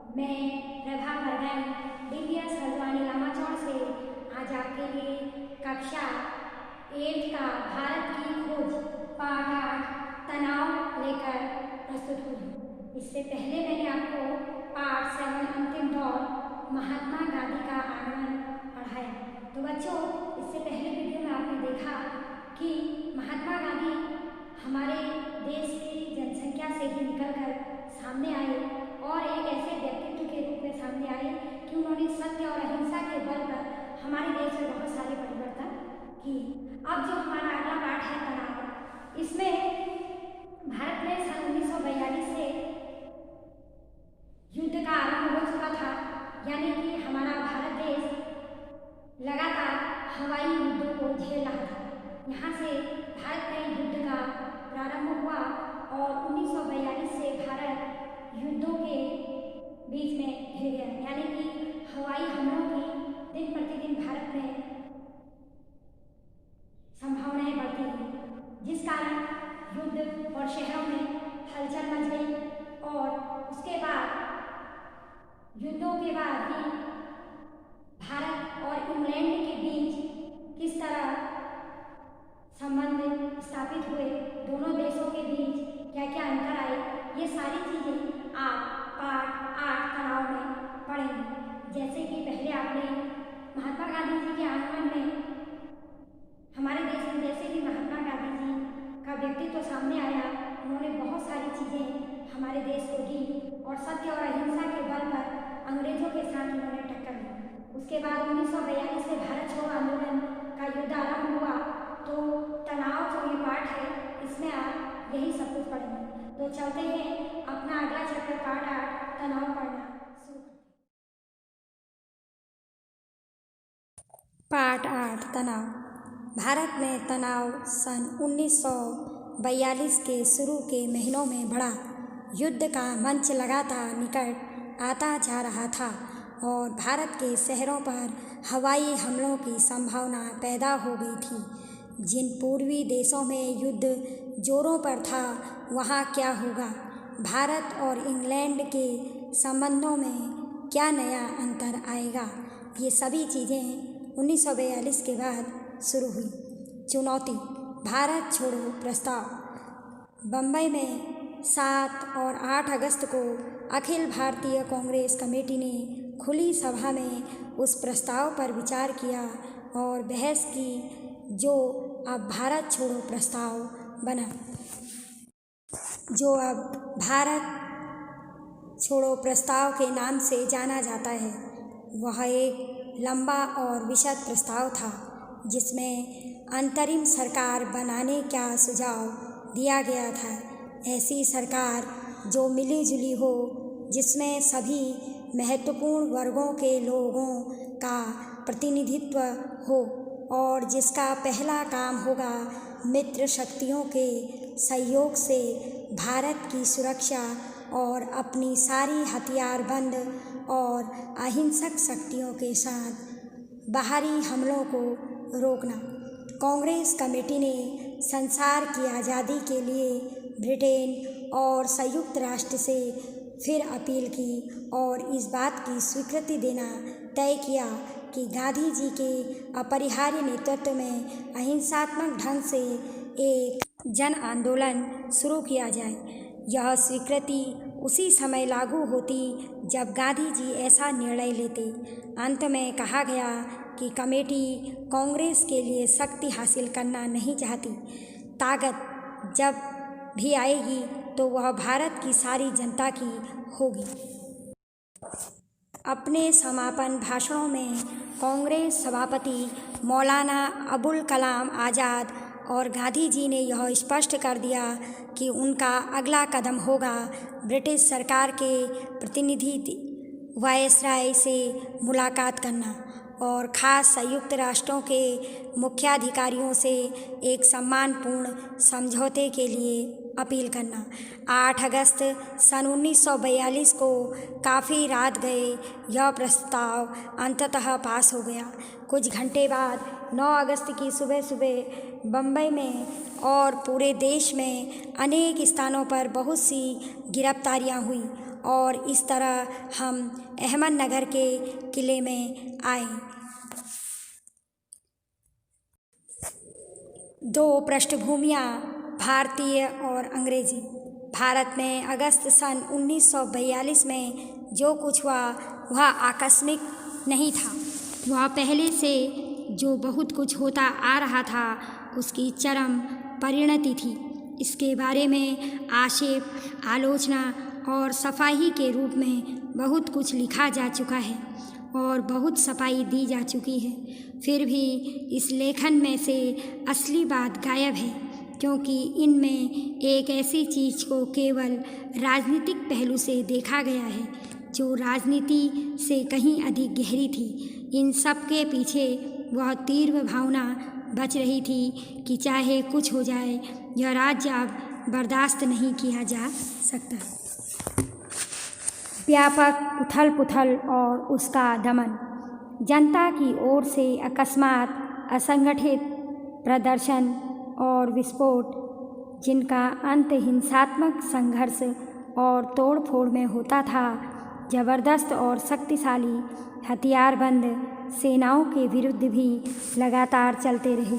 मैं प्रभा परगन डीपीएस हल्द्वानी लामाचौड़ से आज आपके लिए कक्षा 8 का भारत की खोज पाठ 8 तनाव लेकर प्रस्तुत हुई। इससे पहले मैंने आपको पाठ 7 अंतिम दौर महात्मा गांधी का आगमन पढ़ाया। तो बच्चों, इससे पहले वीडियो में आपने देखा कि महात्मा गांधी हमारे देश की जनसंख्या से ही निकलकर सामने आए और एक ऐसे व्यक्तित्व के रूप में सामने आए कि उन्होंने सत्य और अहिंसा के बल पर हमारे देश में बहुत सारे परिवर्तन किए। अब जो हमारा अगला पाठ है तनाव, इसमें भारत में सन 1942 से युद्ध का आरंभ हो चुका था, यानी कि हमारा भारत देश लगातार हवाई युद्धों को झेल रहा था। यहाँ से भारत में युद्ध का प्रारंभ हुआ और 1942 से भारत युद्धों के बीच में घिर गया, यानी कि हवाई हमलों की दिन प्रतिदिन भारत में संभावनाएं बढ़ती गई, जिस कारण युद्ध और शहरों में हलचल मच गई। और उसके बाद युद्धों के बाद ही भारत और इंग्लैंड के बीच किस तरह संबंध स्थापित हुए, दोनों देशों के बीच क्या क्या अंतर आए, ये सारी चीज़ें आप पाठ 8 तनाव में पढ़ेंगे। जैसे कि पहले आपने महात्मा गांधी जी के आगमन में हमारे देश में जैसे कि महात्मा गांधी जी का व्यक्तित्व सामने आया, उन्होंने बहुत सारी चीज़ें हमारे देश को दी और सत्य और अहिंसा के बल पर अंग्रेजों के साथ उन्होंने टक्कर दी। उसके बाद 1942 से भारत छोड़ो आंदोलन का युद्ध आरंभ हुआ। तो तनाव जो ये पाठ है, इसमें आप यही सब कुछ पढ़ेंगे। तो चलते हैं अपना अगला चैप्टर पाठ 8 तनाव पढ़ना शुरू करते हैं। पाठ 8 तनाव। भारत में तनाव सन 1942 के शुरू के महीनों में बढ़ा। युद्ध का मंच लगातार निकट आता जा रहा था और भारत के शहरों पर हवाई हमलों की संभावना पैदा हो गई थी। जिन पूर्वी देशों में युद्ध जोरों पर था, वहाँ क्या होगा? भारत और इंग्लैंड के संबंधों में क्या नया अंतर आएगा? ये सभी चीज़ें 1942 के बाद शुरू हुई। चुनौती: भारत छोड़ो प्रस्ताव। बम्बई में 7 और 8 अगस्त को अखिल भारतीय कांग्रेस कमेटी ने खुली सभा में उस प्रस्ताव पर विचार किया और बहस की, जो अब भारत छोड़ो प्रस्ताव बना। जो अब भारत छोड़ो प्रस्ताव के नाम से जाना जाता है, वह एक लंबा और विशद प्रस्ताव था, जिसमें अंतरिम सरकार बनाने का सुझाव दिया गया था। ऐसी सरकार जो मिली जुली हो, जिसमें सभी महत्वपूर्ण वर्गों के लोगों का प्रतिनिधित्व हो और जिसका पहला काम होगा मित्र शक्तियों के सहयोग से भारत की सुरक्षा और अपनी सारी हथियारबंद और अहिंसक शक्तियों के साथ बाहरी हमलों को रोकना। कांग्रेस कमेटी ने संसार की आज़ादी के लिए ब्रिटेन और संयुक्त राष्ट्र से फिर अपील की और इस बात की स्वीकृति देना तय किया कि गांधी जी के अपरिहार्य नेतृत्व में अहिंसात्मक ढंग से एक जन आंदोलन शुरू किया जाए। यह स्वीकृति उसी समय लागू होती जब गांधी जी ऐसा निर्णय लेते। अंत में कहा गया कि कमेटी कांग्रेस के लिए शक्ति हासिल करना नहीं चाहती। ताकत जब भी आएगी तो वह भारत की सारी जनता की होगी। अपने समापन भाषणों में कांग्रेस सभापति मौलाना अबुल कलाम आज़ाद और गांधी जी ने यह स्पष्ट कर दिया कि उनका अगला कदम होगा ब्रिटिश सरकार के प्रतिनिधि वायसराय से मुलाकात करना और ख़ास संयुक्त राष्ट्रों के मुख्याधिकारियों से एक सम्मानपूर्ण समझौते के लिए अपील करना। 8 अगस्त सन 1942 को काफ़ी रात गए यह प्रस्ताव अंततः पास हो गया। कुछ घंटे बाद 9 अगस्त की सुबह सुबह बम्बई में और पूरे देश में अनेक स्थानों पर बहुत सी गिरफ्तारियां हुई और इस तरह हम अहमदनगर के किले में आए। 2 पृष्ठभूमियाँ, भारतीय और अंग्रेजी। भारत में अगस्त सन 1942 में जो कुछ हुआ वह आकस्मिक नहीं था। वह पहले से जो बहुत कुछ होता आ रहा था उसकी चरम परिणति थी। इसके बारे में आक्षेप, आलोचना और सफाई के रूप में बहुत कुछ लिखा जा चुका है और बहुत सफाई दी जा चुकी है। फिर भी इस लेखन में से असली बात गायब है, क्योंकि इनमें एक ऐसी चीज़ को केवल राजनीतिक पहलू से देखा गया है जो राजनीति से कहीं अधिक गहरी थी। इन सब के पीछे वह तीव्र भावना बच रही थी कि चाहे कुछ हो जाए, यह राज्य अब बर्दाश्त नहीं किया जा सकता। व्यापक उथल पुथल और उसका दमन, जनता की ओर से अकस्मात असंगठित प्रदर्शन और विस्फोट, जिनका अंत हिंसात्मक संघर्ष और तोड़फोड़ में होता था, जबरदस्त और शक्तिशाली हथियारबंद सेनाओं के विरुद्ध भी लगातार चलते रहे।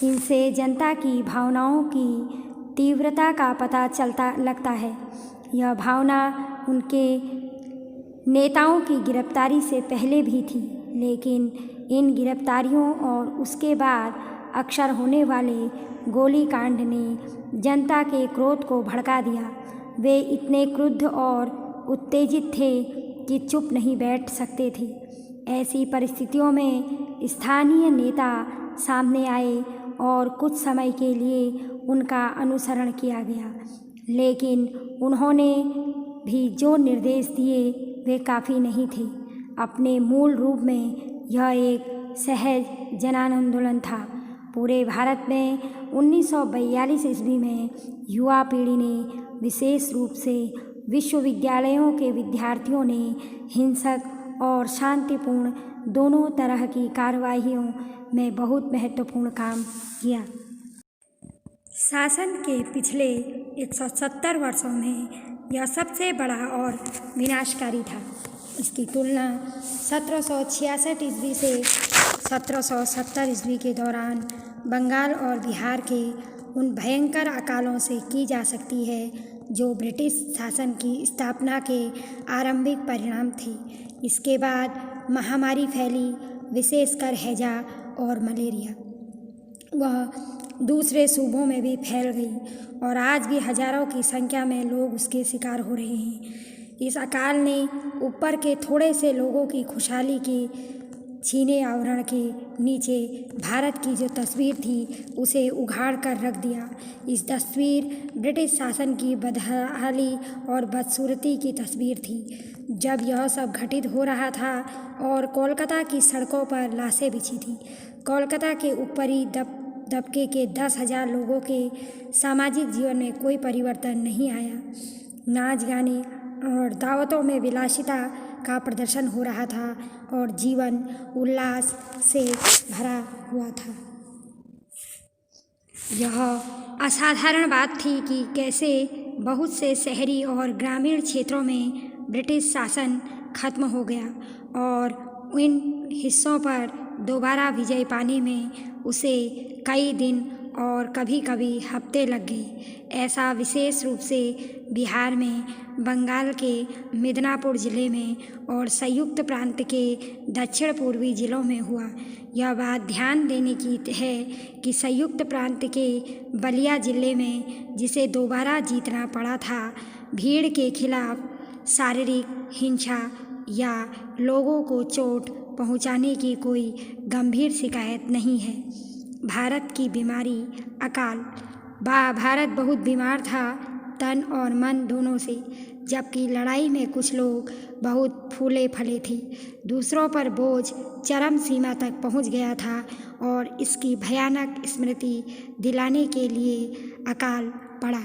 इनसे जनता की भावनाओं की तीव्रता का पता लगता है। यह भावना उनके नेताओं की गिरफ्तारी से पहले भी थी, लेकिन इन गिरफ्तारियों और उसके बाद अक्सर होने वाले गोलीकांड ने जनता के क्रोध को भड़का दिया। वे इतने क्रुद्ध और उत्तेजित थे कि चुप नहीं बैठ सकते थे। ऐसी परिस्थितियों में स्थानीय नेता सामने आए और कुछ समय के लिए उनका अनुसरण किया गया, लेकिन उन्होंने भी जो निर्देश दिए वे काफ़ी नहीं थे। अपने मूल रूप में यह एक सहज जन आंदोलन था। पूरे भारत में 1942 ईस्वी में युवा पीढ़ी ने, विशेष रूप से विश्वविद्यालयों के विद्यार्थियों ने, हिंसक और शांतिपूर्ण दोनों तरह की कार्रवाइयों में बहुत महत्वपूर्ण काम किया। शासन के पिछले 170 वर्षों में यह सबसे बड़ा और विनाशकारी था। इसकी तुलना 1766 ईस्वी से 1770 ईस्वी के दौरान बंगाल और बिहार के उन भयंकर अकालों से की जा सकती है जो ब्रिटिश शासन की स्थापना के आरंभिक परिणाम थे। इसके बाद महामारी फैली, विशेषकर हैजा और मलेरिया। वह दूसरे सूबों में भी फैल गई और आज भी हजारों की संख्या में लोग उसके शिकार हो रहे हैं। इस अकाल ने ऊपर के थोड़े से लोगों की खुशहाली के छीने आवरण के नीचे भारत की जो तस्वीर थी उसे उघाड़ कर रख दिया। इस तस्वीर ब्रिटिश शासन की बदहाली और बदसूरती की तस्वीर थी। जब यह सब घटित हो रहा था और कोलकाता की सड़कों पर लाशें बिछी थी, कोलकाता के ऊपरी दबके के 10,000 लोगों के सामाजिक जीवन में कोई परिवर्तन नहीं आया। नाच गाने और दावतों में विलासिता का प्रदर्शन हो रहा था और जीवन उल्लास से भरा हुआ था। यह असाधारण बात थी कि कैसे बहुत से शहरी और ग्रामीण क्षेत्रों में ब्रिटिश शासन खत्म हो गया और इन हिस्सों पर दोबारा विजय पाने में उसे कई दिन और कभी-कभी हफ्ते लग गए। ऐसा विशेष रूप से बिहार में, बंगाल के मिदनापुर जिले में और संयुक्त प्रांत के दक्षिण पूर्वी जिलों में हुआ। यह बात ध्यान देने की है कि संयुक्त प्रांत के बलिया जिले में, जिसे दोबारा जीतना पड़ा था, भीड़ के खिलाफ शारीरिक हिंसा या लोगों को चोट पहुंचाने की कोई गंभीर शिकायत नहीं है। भारत की बीमारी अकाल। भारत बहुत बीमार था, तन और मन दोनों से। जबकि लड़ाई में कुछ लोग बहुत फूले फले थे, दूसरों पर बोझ चरम सीमा तक पहुंच गया था और इसकी भयानक स्मृति दिलाने के लिए अकाल पड़ा।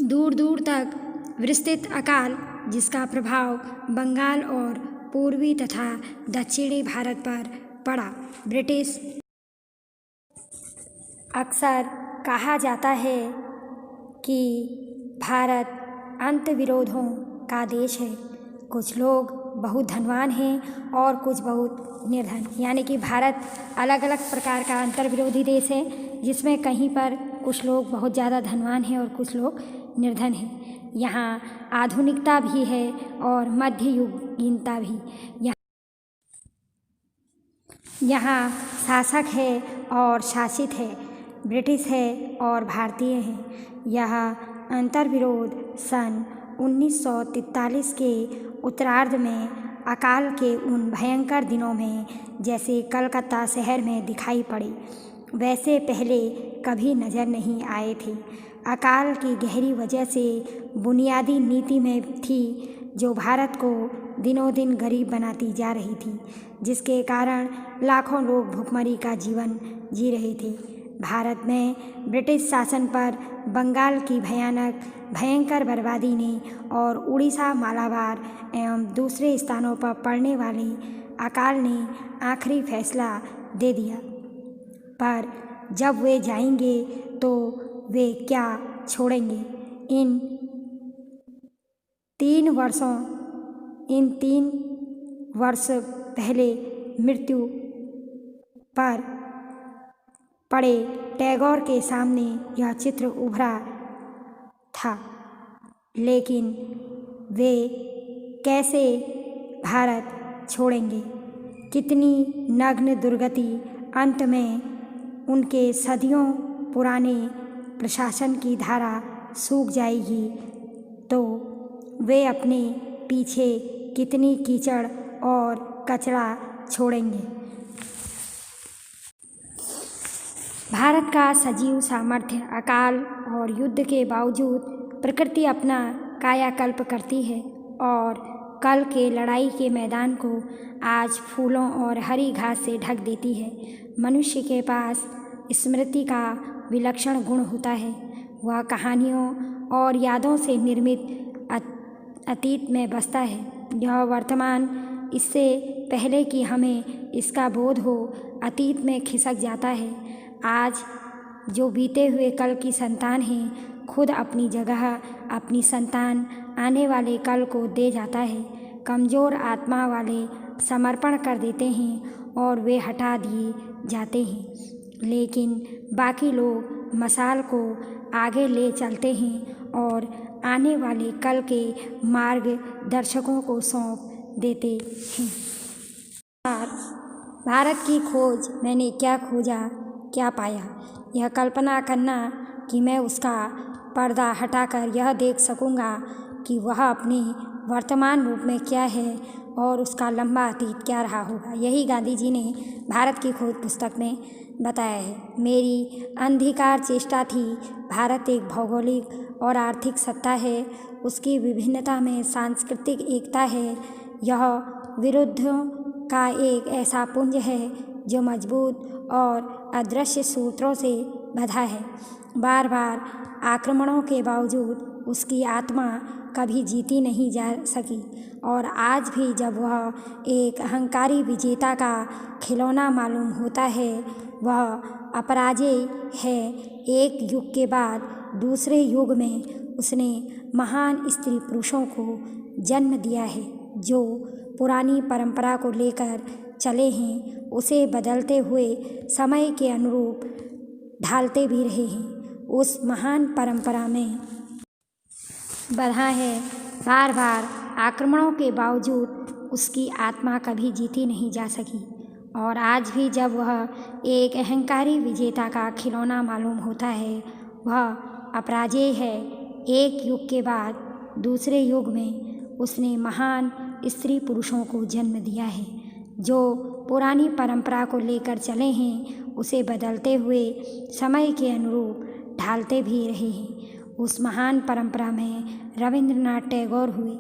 दूर दूर तक विस्तृत अकाल, जिसका प्रभाव बंगाल और पूर्वी तथा दक्षिणी भारत पर पड़ा। ब्रिटिश अक्सर कहा जाता है कि भारत अंतर्विरोधों का देश है। कुछ लोग बहुत धनवान हैं और कुछ बहुत निर्धन, यानी कि भारत अलग अलग प्रकार का अंतर्विरोधी देश है, जिसमें कहीं पर कुछ लोग बहुत ज़्यादा धनवान हैं और कुछ लोग निर्धन हैं। यहाँ आधुनिकता भी है और मध्ययुगीनता भी। यहाँ शासक है और शासित है, ब्रिटिश है और भारतीय है। यह अंतर्विरोध सन 1943 के उत्तरार्ध में अकाल के उन भयंकर दिनों में जैसे कलकत्ता शहर में दिखाई पड़े, वैसे पहले कभी नज़र नहीं आए थे। अकाल की गहरी वजह से बुनियादी नीति में थी, जो भारत को दिनों दिन गरीब बनाती जा रही थी, जिसके कारण लाखों लोग भुखमरी का जीवन जी रहे थे। भारत में ब्रिटिश शासन पर बंगाल की भयंकर बर्बादी ने और उड़ीसा, मालाबार एवं दूसरे स्थानों पर पड़ने वाले अकाल ने आखिरी फैसला दे दिया। पर जब वे जाएंगे तो वे क्या छोड़ेंगे? इन 3 वर्ष पहले मृत्यु पर पड़े टैगोर के सामने यह चित्र उभरा था, लेकिन वे कैसे भारत छोड़ेंगे? कितनी नग्न दुर्गति! अंत में उनके सदियों पुराने प्रशासन की धारा सूख जाएगी तो वे अपने पीछे कितनी कीचड़ और कचरा छोड़ेंगे। भारत का सजीव सामर्थ्य अकाल और युद्ध के बावजूद प्रकृति अपना कायाकल्प करती है और कल के लड़ाई के मैदान को आज फूलों और हरी घास से ढक देती है। मनुष्य के पास स्मृति का विलक्षण गुण होता है। वह कहानियों और यादों से निर्मित अतीत में बसता है। यह वर्तमान इससे पहले कि हमें इसका बोध हो अतीत में खिसक जाता है। आज जो बीते हुए कल की संतान है, खुद अपनी जगह अपनी संतान आने वाले कल को दे जाता है। कमज़ोर आत्मा वाले समर्पण कर देते हैं और वे हटा दिए जाते हैं, लेकिन बाकी लोग मशाल को आगे ले चलते हैं और आने वाले कल के मार्गदर्शकों को सौंप देते हैं। भारत की खोज मैंने क्या खोजा, क्या पाया? यह कल्पना करना कि मैं उसका पर्दा हटाकर यह देख सकूँगा कि वह अपने वर्तमान रूप में क्या है और उसका लंबा अतीत क्या रहा होगा। यही गांधी जी ने भारत की खोज पुस्तक में बताया है। मेरी अंधकार चेष्टा थी। भारत एक भौगोलिक और आर्थिक सत्ता है। उसकी विभिन्नता में सांस्कृतिक एकता है। यह विरुद्धों का एक ऐसा पुंज है जो मजबूत और अदृश्य सूत्रों से बंधा है। बार बार आक्रमणों के बावजूद उसकी आत्मा कभी जीती नहीं जा सकी और आज भी जब वह एक अहंकारी विजेता का खिलौना मालूम होता है, वह अपराजेय है। एक युग के बाद दूसरे युग में उसने महान स्त्री पुरुषों को जन्म दिया है, जो पुरानी परंपरा को लेकर चले हैं, उसे बदलते हुए समय के अनुरूप ढालते भी रहे हैं। उस महान परंपरा में बढ़ा है। बार बार आक्रमणों के बावजूद उसकी आत्मा कभी जीती नहीं जा सकी और आज भी जब वह एक अहंकारी विजेता का खिलौना मालूम होता है, वह अपराजेय है। एक युग के बाद दूसरे युग में उसने महान स्त्री पुरुषों को जन्म दिया है, जो पुरानी परंपरा को लेकर चले हैं, उसे बदलते हुए समय के अनुरूप ढालते भी रहे हैं। उस महान परंपरा में रविंद्रनाथ टैगोर हुए,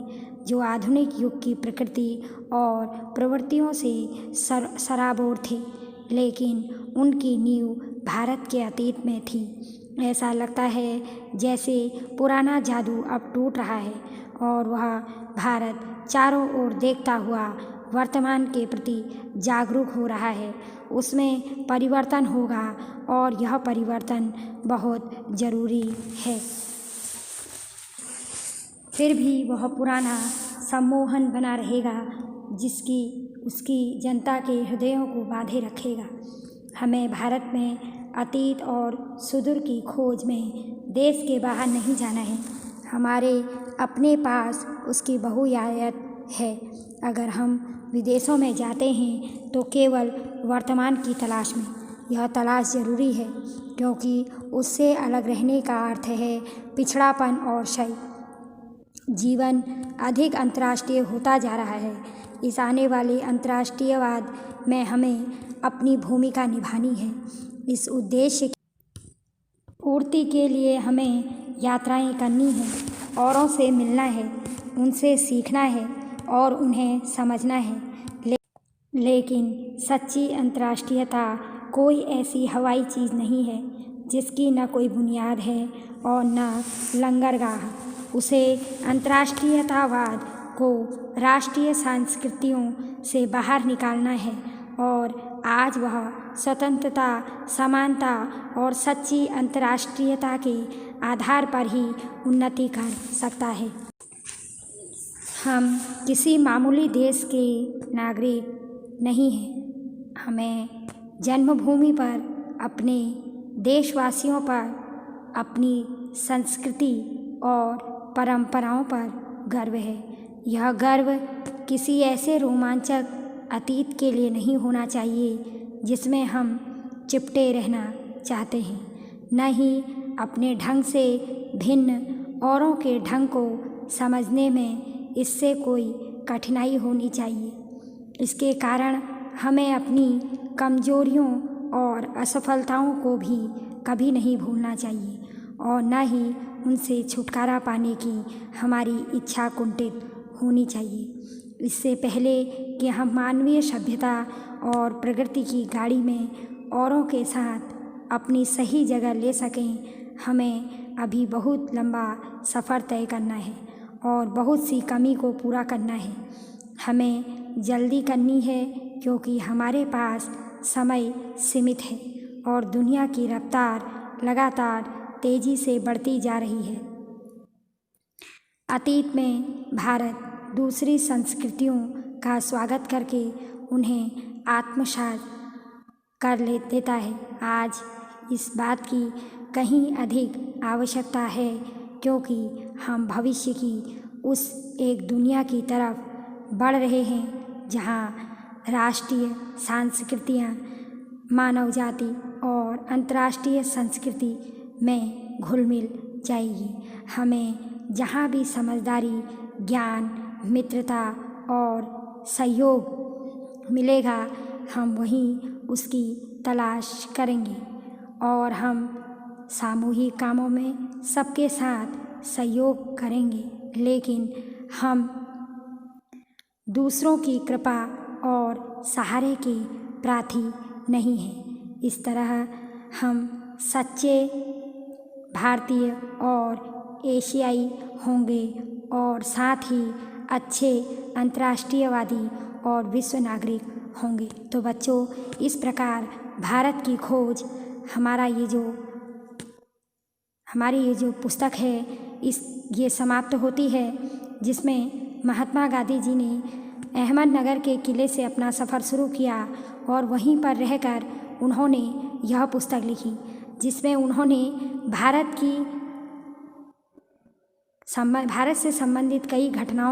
जो आधुनिक युग की प्रकृति और प्रवृत्तियों से सराबोर थे, लेकिन उनकी नींव भारत के अतीत में थी। ऐसा लगता है जैसे पुराना जादू अब टूट रहा है और वह भारत चारों ओर देखता हुआ वर्तमान के प्रति जागरूक हो रहा है। उसमें परिवर्तन होगा और यह परिवर्तन बहुत ज़रूरी है। फिर भी वह पुराना सम्मोहन बना रहेगा जिसकी उसकी जनता के हृदयों को बांधे रखेगा। हमें भारत में अतीत और सुदूर की खोज में देश के बाहर नहीं जाना है। हमारे अपने पास उसकी बहुआयत है। अगर हम विदेशों में जाते हैं तो केवल वर्तमान की तलाश में। यह तलाश ज़रूरी है क्योंकि उससे अलग रहने का अर्थ है पिछड़ापन और क्षय। जीवन अधिक अंतर्राष्ट्रीय होता जा रहा है। इस आने वाले अंतर्राष्ट्रीयवाद में हमें अपनी भूमिका निभानी है। इस उद्देश्य की पूर्ति के लिए हमें यात्राएं करनी हैं, औरों से मिलना है, उनसे सीखना है और उन्हें समझना है। लेकिन सच्ची अंतर्राष्ट्रीयता कोई ऐसी हवाई चीज़ नहीं है जिसकी न कोई बुनियाद है और न लंगरगाह। उसे अंतर्राष्ट्रीयतावाद को राष्ट्रीय संस्कृतियों से बाहर निकालना है और आज वह स्वतंत्रता, समानता और सच्ची अंतर्राष्ट्रीयता के आधार पर ही उन्नति कर सकता है। हम किसी मामूली देश के नागरिक नहीं हैं। हमें जन्मभूमि पर, अपने देशवासियों पर, अपनी संस्कृति और परंपराओं पर गर्व है। यह गर्व किसी ऐसे रोमांचक अतीत के लिए नहीं होना चाहिए जिसमें हम चिपटे रहना चाहते हैं, न ही अपने ढंग से भिन्न औरों के ढंग को समझने में इससे कोई कठिनाई होनी चाहिए। इसके कारण हमें अपनी कमजोरियों और असफलताओं को भी कभी नहीं भूलना चाहिए और न ही उनसे छुटकारा पाने की हमारी इच्छा कुंठित होनी चाहिए। इससे पहले कि हम मानवीय सभ्यता और प्रगति की गाड़ी में औरों के साथ अपनी सही जगह ले सकें, हमें अभी बहुत लंबा सफ़र तय करना है और बहुत सी कमी को पूरा करना है। हमें जल्दी करनी है क्योंकि हमारे पास समय सीमित है और दुनिया की रफ्तार लगातार तेज़ी से बढ़ती जा रही है। अतीत में भारत दूसरी संस्कृतियों का स्वागत करके उन्हें आत्मसात कर देता है। आज इस बात की कहीं अधिक आवश्यकता है क्योंकि हम भविष्य की उस एक दुनिया की तरफ बढ़ रहे हैं जहाँ राष्ट्रीय संस्कृतियाँ मानव जाति और अंतर्राष्ट्रीय संस्कृति में घुल मिल जाएगी। हमें जहाँ भी समझदारी, ज्ञान, मित्रता और सहयोग मिलेगा, हम वहीं उसकी तलाश करेंगे और हम सामूहिक कामों में सबके साथ सहयोग करेंगे। लेकिन हम दूसरों की कृपा और सहारे के प्रार्थी नहीं हैं। इस तरह हम सच्चे भारतीय और एशियाई होंगे और साथ ही अच्छे अंतर्राष्ट्रीयवादी और विश्व नागरिक होंगे। तो बच्चों, इस प्रकार भारत की खोज हमारी ये जो पुस्तक है ये समाप्त होती है, जिसमें महात्मा गांधी जी ने अहमदनगर के किले से अपना सफ़र शुरू किया और वहीं पर रहकर उन्होंने यह पुस्तक लिखी, जिसमें उन्होंने भारत से संबंधित कई घटनाओं